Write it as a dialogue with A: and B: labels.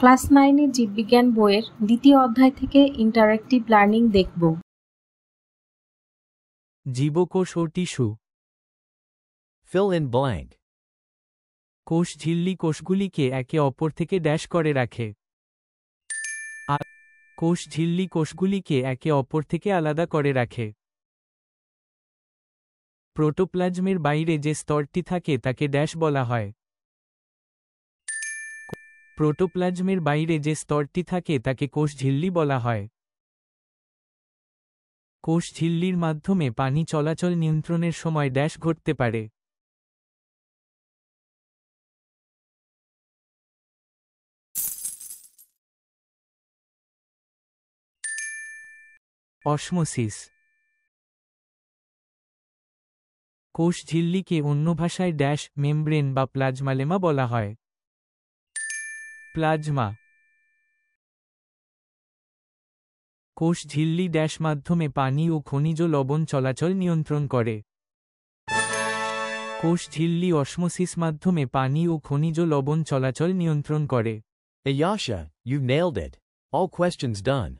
A: Class 9 এর জীববিজ্ঞান বইয়ের দ্বিতীয় অধ্যায় থেকে ইন্টারঅ্যাক্টিভ লার্নিং দেখব।
B: জীবকোষ ও টিস্যু।
C: Fill in blank.
B: কোষ ঝিল্লি কোষগুলিকে একে অপর থেকে ড্যাশ করে রাখে। কোষ ঝিল্লি কোষগুলিকে একে অপর থেকে আলাদা করে রাখে। প্রোটোপ্লাজমের বাইরে যে স্তরটি থাকে তাকে ড্যাশ বলা হয়। প্রোটোপ্লাজমের বাইরে যে স্তরটি থাকে তাকে কোষ ঝিল্লি বলা হয়। কোষ ঝিল্লির মাধ্যমে পানি চলাচল নিয়ন্ত্রণের সময় ড্যাশ ঘটতে পারে। অসমোসিস। কোষ ঝিল্লিকে অন্য ভাষায় ড্যাশ মেমব্রেন বা প্লাজমালেমা বলা হয়। প্লাজমা। কোষ ঝিল্লি ড্যাশ মাধ্যমে পানি ও খনিজ লবণ চলাচল নিয়ন্ত্রণ করে। কোষ ঝিল্লি অসমোসিস মাধ্যমে পানি ও খনিজ লবণ চলাচল নিয়ন্ত্রণ করে।
C: Ayasha, you've nailed it. All questions done.